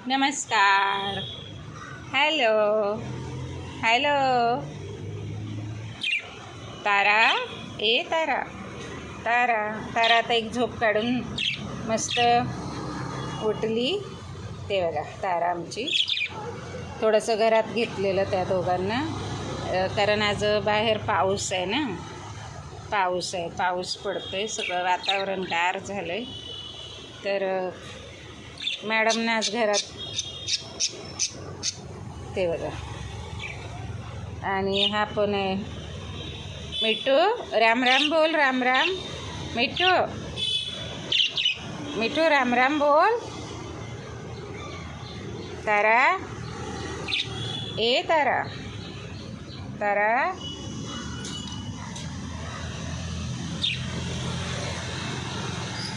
नमस्कार. Hello hello तारा. ए तारा तारा तारा आता एक झोप काढून मस्त उठली. ते बघा तारा आमची. थोडंसं घरात घेतलेलं त्या दोघांना, कारण आज बाहेर पाऊस आहे ना, पाऊस पडतोय, सगळं वातावरण गार झालं आहे. तर मॅडमने आज घरात ते बघा. आणि हा पण आहे मिठू. राम राम बोल. राम राम मिठू. मिठू राम राम बोल. तारा. ए तारा तारा.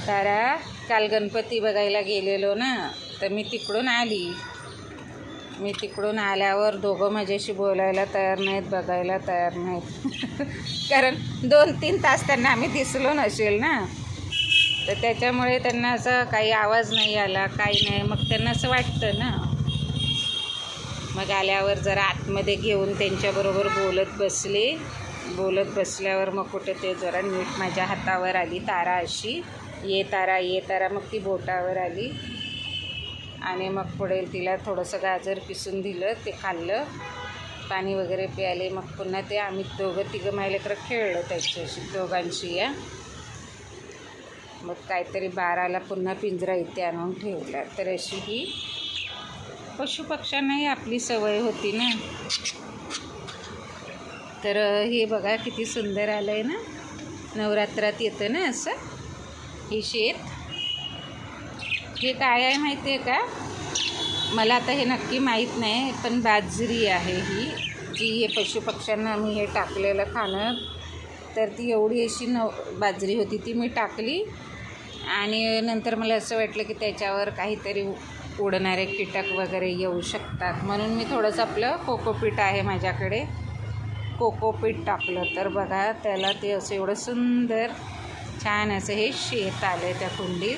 तारा काल गणपती बघायला गेलेलो ना, तर मी तिकडून आल्यावर दोघं माझ्याशी बोलायला तयार नाहीत, बघायला तयार नाहीत. कारण 2-3 तास त्यांना आम्ही दिसलो नसेल ना, तर त्याच्यामुळे त्यांना असं काही आवाज नाही आला, काही नाही. मग त्यांना असं वाटतं ना. मग आल्यावर जरा आतमध्ये घेऊन त्यांच्याबरोबर बोलत बसल्यावर मग कुठे ते जरा नीट माझ्या हातावर आली तारा अशी. ये तारा. मग ती बोटावर आली आणि मग पुढे तिला थोडंसं गाजर पिसून दिलं, ते खाल्लं, पाणी वगैरे प्यायले. मग पुन्हा ते आम्ही तिघं मायलेकरं खेळलं त्याच्याशी दोघांशी. या मग काहीतरी 12ला पुन्हा पिंजरा इथे आणून ठेवला. तर अशी ही पशुपक्ष्यांनाही आपली सवय होती ना. तर हे बघा किती सुंदर आलं आहे ना, नवरात्रात येतं ना असं. हे शेत, हे काय आहे माहिती आहे का? मला आता हे नक्की माहीत नाही, पण बाजरी आहे ही, जी हे पशुपक्ष्यांना मी हे टाकलेलं खाणं. तर ती एवढी अशी बाजरी होती, ती मी टाकली. आणि नंतर मला असं वाटलं की त्याच्यावर काहीतरी उडणारे कीटक वगैरे येऊ शकतात, म्हणून मी थोडंसं आपलं कोकोपीट आहे माझ्याकडे, कोकोपीट टाकलं. तर बघा त्याला ते असं एवढं सुंदर छान असं हे शेत आलं आहे त्या कुंडीत.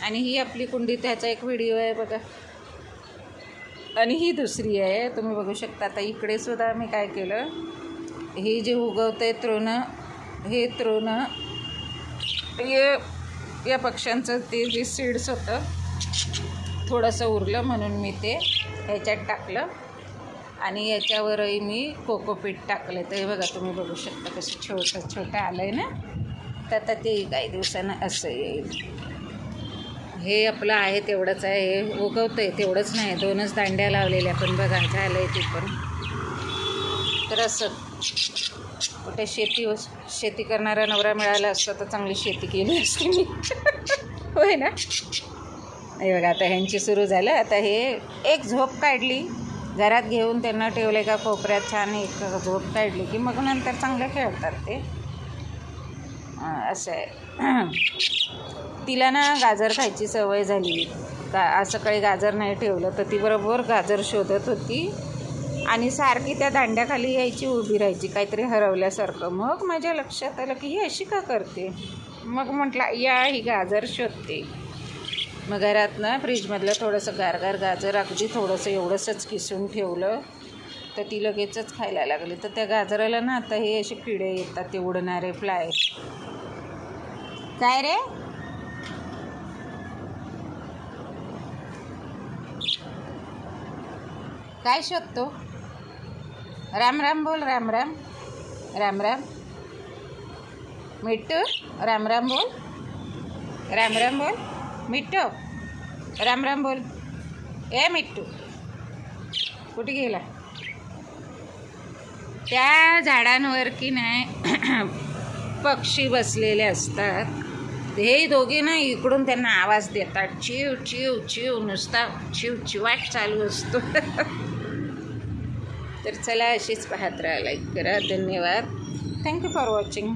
आणि ही आपली कुंडी, त्याचा एक व्हिडिओ आहे बघा. आणि ही दुसरी आहे, तुम्ही बघू शकता. आता इकडे सुद्धा मी काय केलं, हे जे उगवतं आहे तृण या पक्ष्यांचं ते जे सीड्स होतं थोडंसं उरलं, म्हणून मी ते ह्याच्यात टाकलं. आणि याच्यावरही मी कोकोपीट टाकलं. तर हे बघा, तुम्ही बघू शकता कसं छोटं आलं आहे ना. तर आता ते काही दिवसानं असं येईल. हे आपलं आहे तेवढंच आहे, हे उगवतं आहे तेवढंच नाही, 2च दांड्या लावलेल्या, पण बघा झालं आहे ते पण. तर असं कुठे शेती करणारा नवरा मिळाला असता तर चांगली शेती केली असती मी. होय ना. हे बघा आता ह्यांची सुरू झालं. आता हे एक झोप काढली, घरात घेऊन त्यांना ठेवले का कोपऱ्यात, छान एक झोप काढली की मग नंतर चांगलं खेळतात ते. असं आहे. तिला ना गाजर खायची सवय झाली. आज सकाळी गाजर नाही ठेवलं तर ती बरोबर गाजर शोधत होती आणि सारखी त्या दांड्याखाली यायची, उभी राहायची काहीतरी हरवल्यासारखं. मग माझ्या लक्षात आलं की ही अशी का करते. मग म्हटलं ही गाजर शोधते. मग घरात ना फ्रीजमधलं थोडंसं गारगार गाजर, अगदी थोडंसं एवढंसंच किसून ठेवलं, तर ती लगेचच खायला लागली. तर त्या गाजराला ना आता हे असे किडे येतात, ते उडणारे फ्लाय. काय रे. काय शोधतो. राम राम बोल. राम राम. राम राम मिठू. राम राम बोल. राम राम बोल मिठू. राम राम बोल. ए मिठू कुठे गेला. त्या झाडांवर की नाही पक्षी बसलेले असतात, हे दोघे ना इकडून त्यांना आवाज देतात, चिव चिव चिव, नुसता चिवाट चालू असतो. तर चला अशीच पाहत राहा, लाईक करा. धन्यवाद. Thank you for watching.